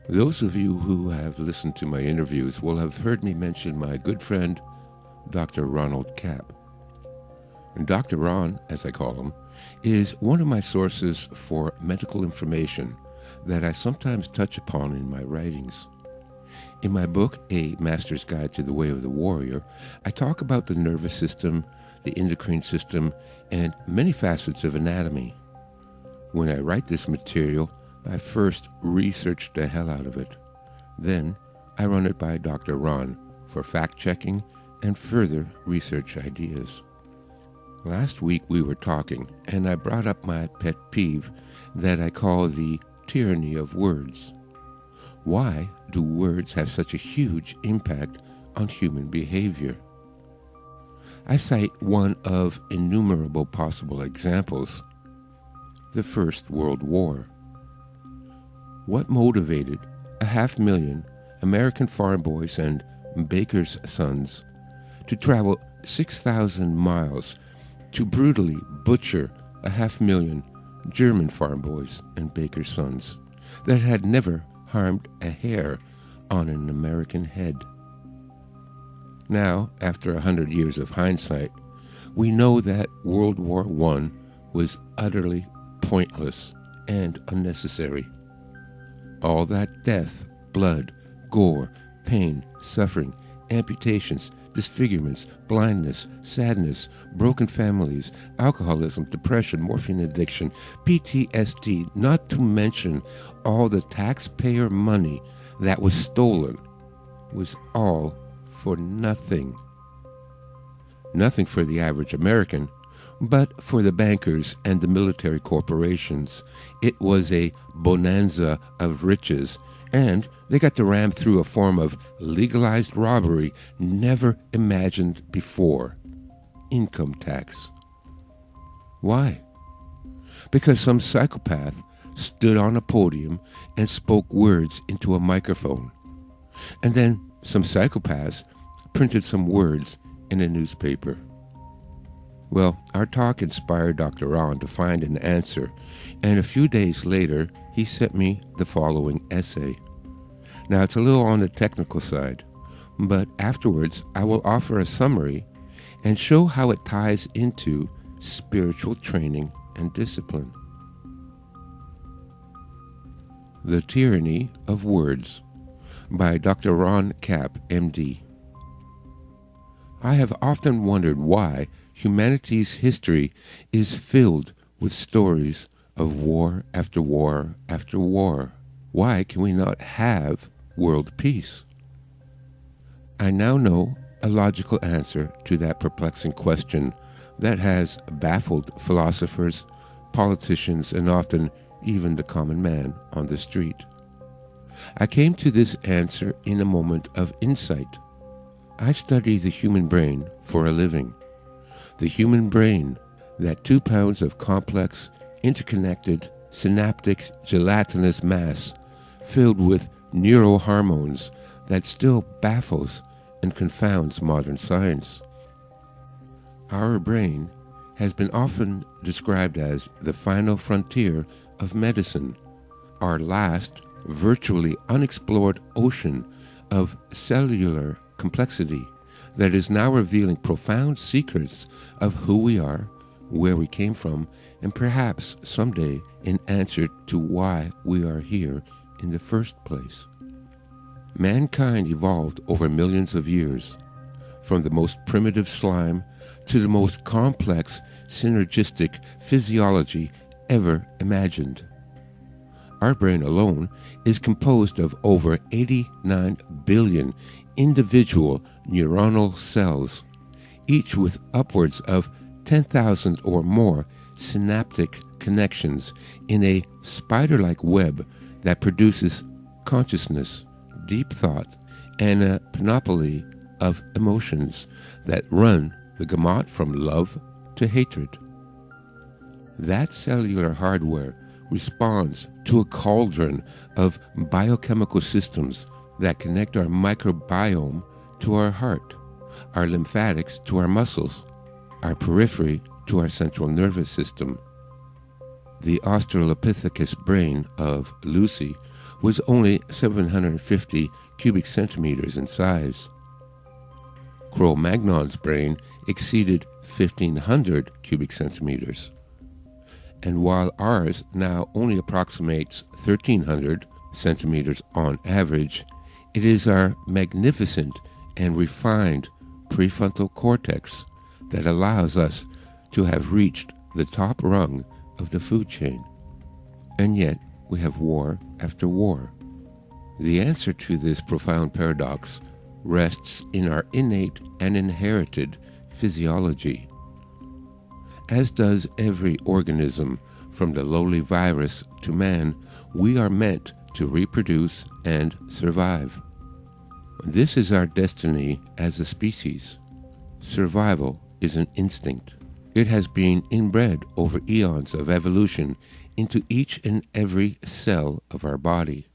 Those of you who have listened to my interviews will have heard me mention my good friend, Dr. Ronald Kapp. And Dr. Ron, as I call him, is one of my sources for medical information that I sometimes touch upon in my writings. In my book, A Master's Guide to the Way of the Warrior, I talk about the nervous system, the endocrine system, and many facets of anatomy. When I write this material, I first research the hell out of it. Then I run it by Dr. Ron for fact-checking and further research ideas. Last week we were talking, and I brought up my pet peeve that I call the tyranny of words. Why do words have such a huge impact on human behavior? I cite one of innumerable possible examples: the First World War. What motivated 500,000 American farm boys and bakers' sons to travel 6,000 miles to brutally butcher 500,000 German farm boys and bakers' sons that had never harmed a hair on an American head? Now, after 100 years of hindsight, we know that World War I was utterly pointless and unnecessary. All that death, blood, gore, pain, suffering, amputations, disfigurements, blindness, sadness, broken families, alcoholism, depression, morphine addiction, PTSD, not to mention all the taxpayer money that was stolen, was all for nothing. Nothing for the average American, but for the bankers and the military corporations, it was a bonanza of riches, and they got to ram through a form of legalized robbery never imagined before: income tax. Why? Because some psychopath stood on a podium and spoke words into a microphone, and then some psychopaths printed some words in a newspaper. Well, our talk inspired Dr. Ron to find an answer, and a few days later, he sent me the following essay. Now, it's a little on the technical side, but afterwards I will offer a summary and show how it ties into spiritual training and discipline. The Tyranny of Words by Dr. Ron Kapp, MD. I have often wondered why humanity's history is filled with stories of war after war after war. Why can we not have world peace? I now know a logical answer to that perplexing question that has baffled philosophers, politicians, and often even the common man on the street. I came to this answer in a moment of insight. I study the human brain for a living. The human brain, that 2 pounds of complex, interconnected, synaptic, gelatinous mass filled with neurohormones that still baffles and confounds modern science. Our brain has been often described as the final frontier of medicine, our last, virtually unexplored ocean of cellular complexity that is now revealing profound secrets of who we are, where we came from, and perhaps someday an answer to why we are here in the first place. Mankind evolved over millions of years, from the most primitive slime to the most complex synergistic physiology ever imagined. Our brain alone is composed of over 89 billion individual neuronal cells, each with upwards of 10,000 or more synaptic connections in a spider-like web that produces consciousness, deep thought, and a panoply of emotions that run the gamut from love to hatred. That cellular hardware responds to a cauldron of biochemical systems that connect our microbiome to our heart, our lymphatics to our muscles, our periphery to our central nervous system. The Australopithecus brain of Lucy was only 750 cubic centimeters in size. Cro-Magnon's brain exceeded 1,500 cubic centimeters. And while ours now only approximates 1,300 centimeters on average, it is our magnificent and refined prefrontal cortex that allows us to have reached the top rung of the food chain. And yet, we have war after war. The answer to this profound paradox rests in our innate and inherited physiology. As does every organism, from the lowly virus to man, we are meant to reproduce and survive. This is our destiny as a species. Survival is an instinct. It has been inbred over eons of evolution into each and every cell of our body.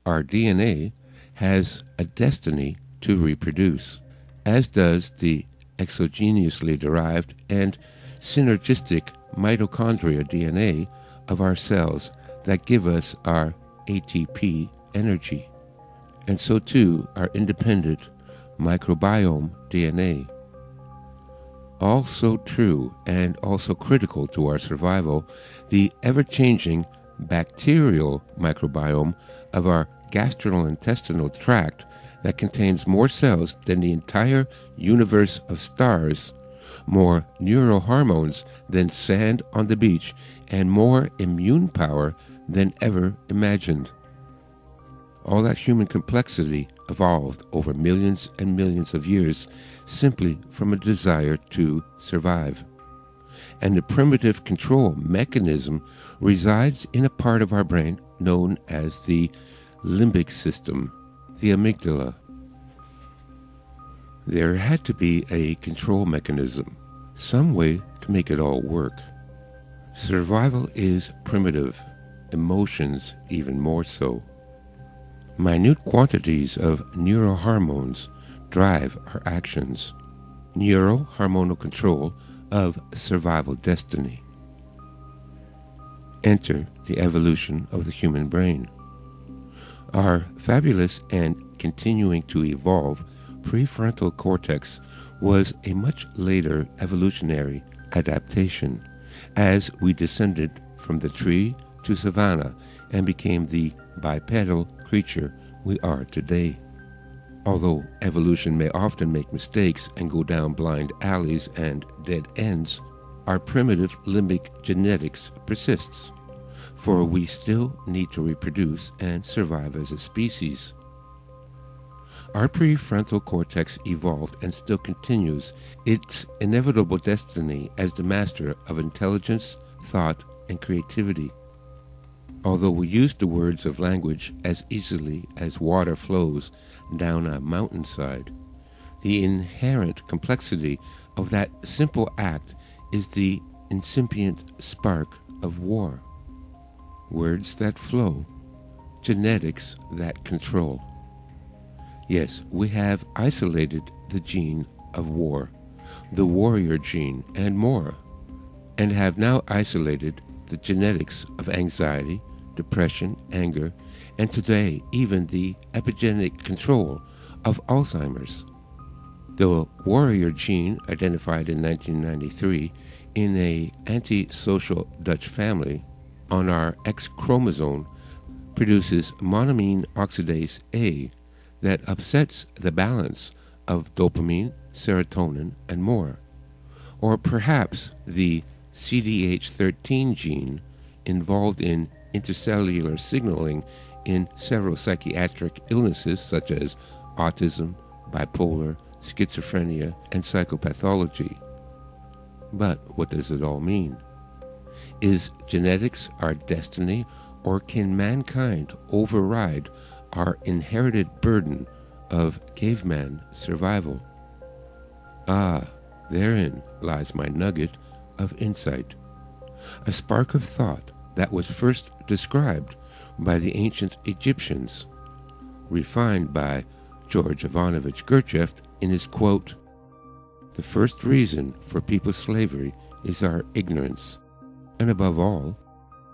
Our DNA has a destiny to reproduce, as does the exogenously derived and synergistic mitochondria DNA of our cells that give us our ATP energy, and so too our independent microbiome DNA. Also true and also critical to our survival, the ever-changing bacterial microbiome of our gastrointestinal tract that contains more cells than the entire universe of stars, more neurohormones than sand on the beach, and more immune power than ever imagined. All that human complexity evolved over millions and millions of years simply from a desire to survive. And the primitive control mechanism resides in a part of our brain known as the limbic system, the amygdala. There had to be a control mechanism, some way to make it all work. Survival is primitive, emotions even more so. Minute quantities of neurohormones drive our actions. Neurohormonal control of survival destiny. Enter the evolution of the human brain. Our fabulous and continuing to evolve prefrontal cortex was a much later evolutionary adaptation as we descended from the tree to savanna and became the bipedal creature we are today. Although evolution may often make mistakes and go down blind alleys and dead ends, our primitive limbic genetics persists, for we still need to reproduce and survive as a species. Our prefrontal cortex evolved and still continues its inevitable destiny as the master of intelligence, thought, and creativity. Although we use the words of language as easily as water flows down a mountainside, the inherent complexity of that simple act is the incipient spark of war. Words that flow, genetics that control. Yes, we have isolated the gene of war, the warrior gene, and more, and have now isolated the genetics of anxiety, depression, anger, and today even the epigenetic control of Alzheimer's. The warrior gene, identified in 1993 in an antisocial Dutch family on our X chromosome, produces monoamine oxidase A that upsets the balance of dopamine, serotonin, and more. Or perhaps the CDH13 gene involved in intercellular signaling in several psychiatric illnesses such as autism, bipolar, schizophrenia, and psychopathology. But what does it all mean? Is genetics our destiny, or can mankind override our inherited burden of caveman survival? Ah, therein lies my nugget of insight, a spark of thought that was first described by the ancient Egyptians, refined by George Ivanovich Gurdjieff in his quote, "The first reason for people's slavery is our ignorance, and above all,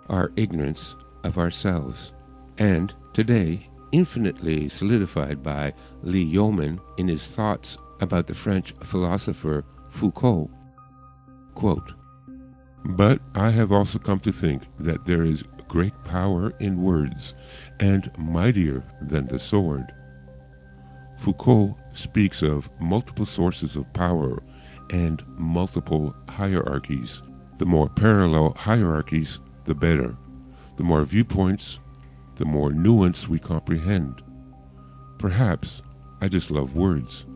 our ignorance of ourselves," and today infinitely solidified by Lee Yeoman in his thoughts about the French philosopher Foucault. Quote, "But I have also come to think that there is great power in words, and mightier than the sword." Foucault speaks of multiple sources of power and multiple hierarchies. The more parallel hierarchies, the better. The more viewpoints, the more nuance we comprehend. Perhaps I just love words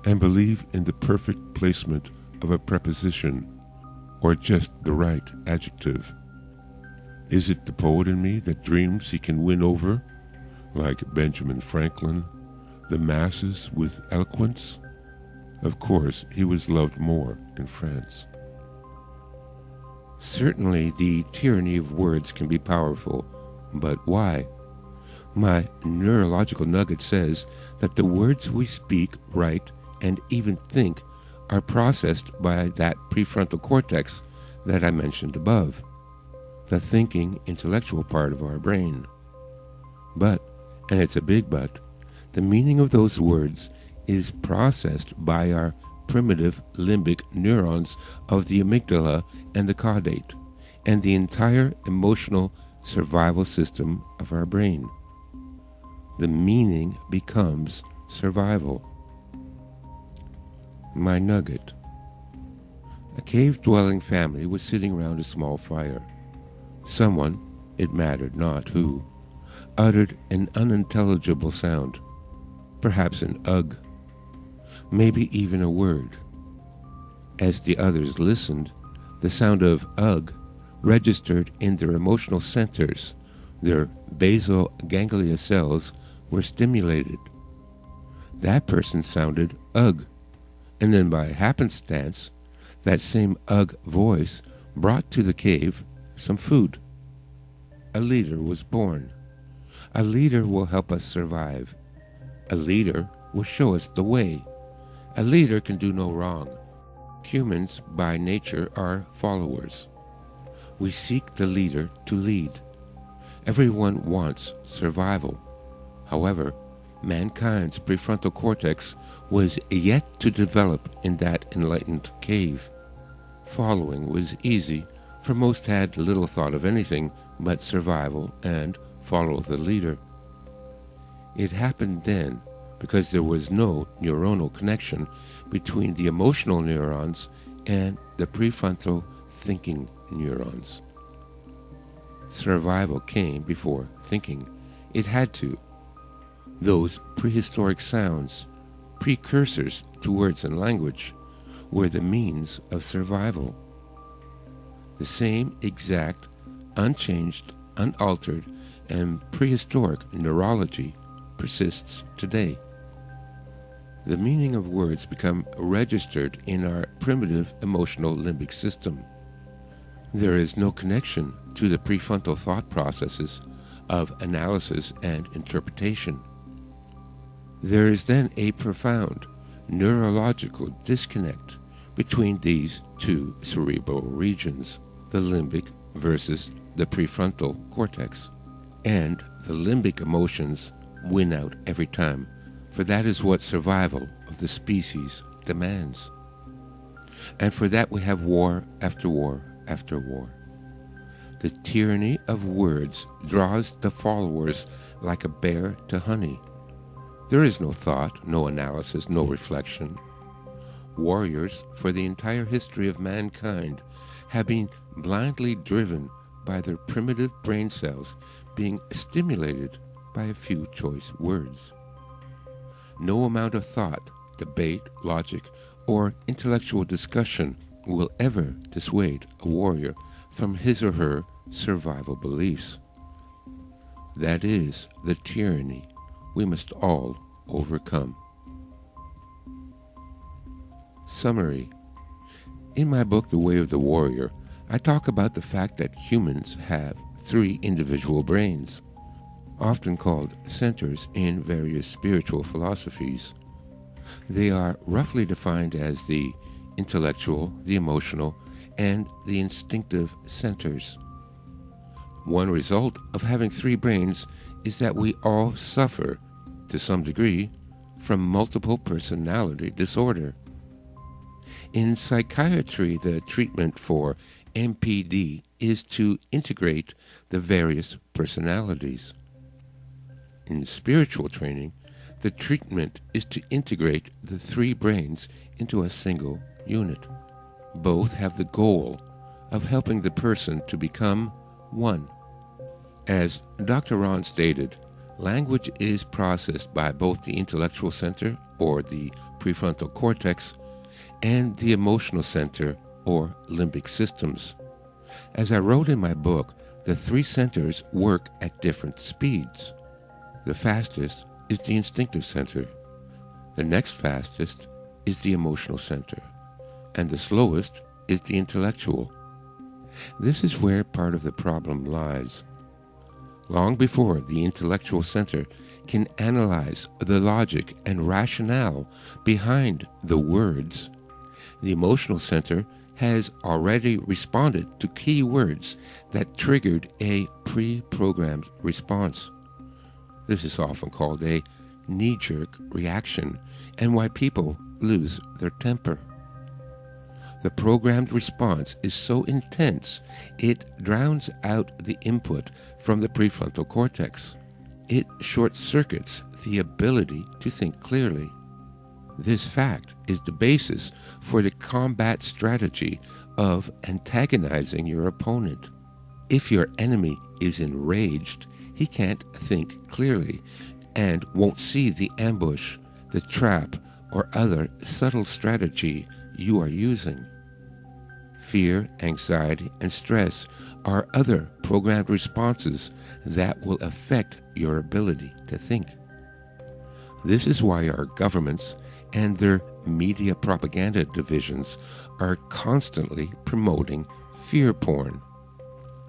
and believe in the perfect placement of a preposition or just the right adjective. Is it the poet in me that dreams he can win over, like Benjamin Franklin, the masses with eloquence? Of course, he was loved more in France. Certainly the tyranny of words can be powerful, but why? My neurological nugget says that the words we speak, write, and even think are processed by that prefrontal cortex that I mentioned above, the thinking intellectual part of our brain. But, and it's a big but, the meaning of those words is processed by our primitive limbic neurons of the amygdala and the caudate, and the entire emotional survival system of our brain. The meaning becomes survival. My nugget. A cave-dwelling family was sitting round a small fire. Someone, it mattered not who, uttered an unintelligible sound, perhaps an ugh, maybe even a word. As the others listened, the sound of ugh registered in their emotional centers. Their basal ganglia cells were stimulated. That person sounded ugh, and then by happenstance, that same ugh voice brought to the cave some food. A leader was born. A leader will help us survive. A leader will show us the way. A leader can do no wrong. Humans, by nature, are followers. We seek the leader to lead. Everyone wants survival. However, mankind's prefrontal cortex was yet to develop in that enlightened cave. Following was easy, for most had little thought of anything but survival and follow the leader. It happened then because there was no neuronal connection between the emotional neurons and the prefrontal thinking neurons. Survival came before thinking. It had to. Those prehistoric sounds, precursors to words and language, were the means of survival. The same exact, unchanged, unaltered, and prehistoric neurology persists today. The meaning of words become registered in our primitive emotional limbic system. There is no connection to the prefrontal thought processes of analysis and interpretation. There is then a profound neurological disconnect between these two cerebral regions, the limbic versus the prefrontal cortex. And the limbic emotions win out every time, for that is what survival of the species demands. And for that we have war after war after war. The tyranny of words draws the followers like a bear to honey. There is no thought, no analysis, no reflection. Warriors, for the entire history of mankind, have been blindly driven by their primitive brain cells being stimulated by a few choice words. No amount of thought, debate, logic, or intellectual discussion will ever dissuade a warrior from his or her survival beliefs. That is the tyranny we must all overcome. Summary. In my book, The Way of the Warrior, I talk about the fact that humans have 3 individual brains, often called centers in various spiritual philosophies. They are roughly defined as the intellectual, the emotional, and the instinctive centers. One result of having 3 brains is that we all suffer, to some degree, from multiple personality disorder. In psychiatry, the treatment for MPD is to integrate the various personalities. In spiritual training, the treatment is to integrate the three brains into a single unit. Both have the goal of helping the person to become one. As Dr. Ron stated, language is processed by both the intellectual center, or the prefrontal cortex, and the emotional center, or limbic systems. As I wrote in my book, the three centers work at different speeds. The fastest is the instinctive center. The next fastest is the emotional center, and the slowest is the intellectual. This is where part of the problem lies. Long before the intellectual center can analyze the logic and rationale behind the words, the emotional center has already responded to key words that triggered a pre-programmed response. This is often called a knee-jerk reaction, and why people lose their temper. The programmed response is so intense, it drowns out the input from the prefrontal cortex. It short-circuits the ability to think clearly. This fact is the basis for the combat strategy of antagonizing your opponent. If your enemy is enraged, he can't think clearly and won't see the ambush, the trap, or other subtle strategy you are using. Fear, anxiety, and stress are other programmed responses that will affect your ability to think. This is why our governments and their media propaganda divisions are constantly promoting fear porn.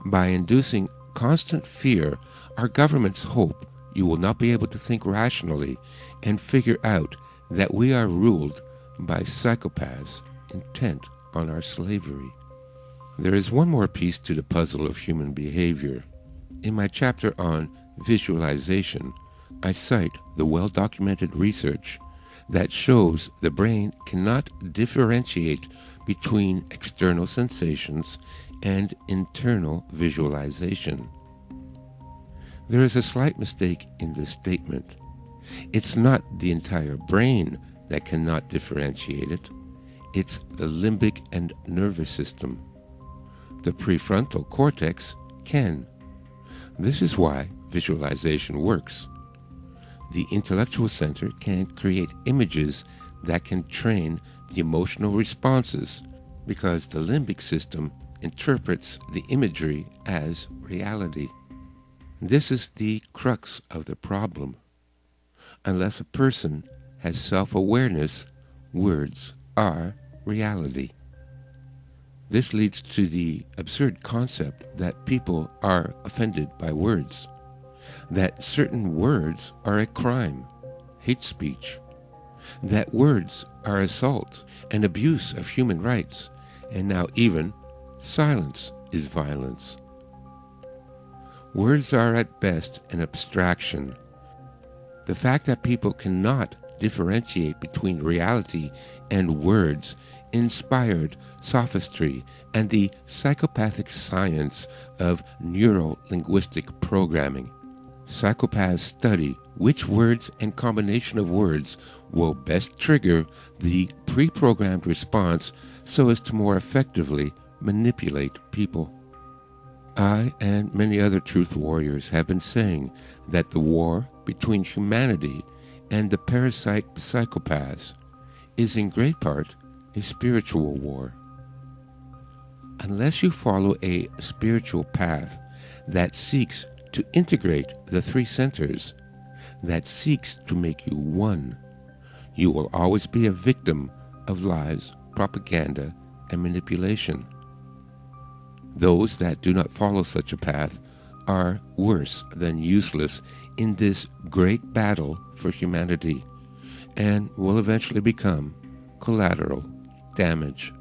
By inducing constant fear, our governments hope you will not be able to think rationally and figure out that we are ruled by psychopaths intent on our slavery. There is one more piece to the puzzle of human behavior. In my chapter on visualization, I cite the well-documented research that shows the brain cannot differentiate between external sensations and internal visualization. There is a slight mistake in this statement. It's not the entire brain that cannot differentiate it. It's the limbic and nervous system. The prefrontal cortex can. This is why visualization works. The intellectual center can create images that can train the emotional responses because the limbic system interprets the imagery as reality. This is the crux of the problem. Unless a person has self-awareness, words are reality. This leads to the absurd concept that people are offended by words, that certain words are a crime, hate speech, that words are assault and abuse of human rights, and now even silence is violence. Words are at best an abstraction. The fact that people cannot differentiate between reality and words inspired sophistry and the psychopathic science of neuro-linguistic programming. Psychopaths study which words and combination of words will best trigger the pre-programmed response so as to more effectively manipulate people. I and many other truth warriors have been saying that the war between humanity and the parasite psychopaths is in great part a spiritual war. Unless you follow a spiritual path that seeks to integrate the three centers, that seeks to make you one, you will always be a victim of lies, propaganda, and manipulation. Those that do not follow such a path are worse than useless in this great battle for humanity and will eventually become collateral damage.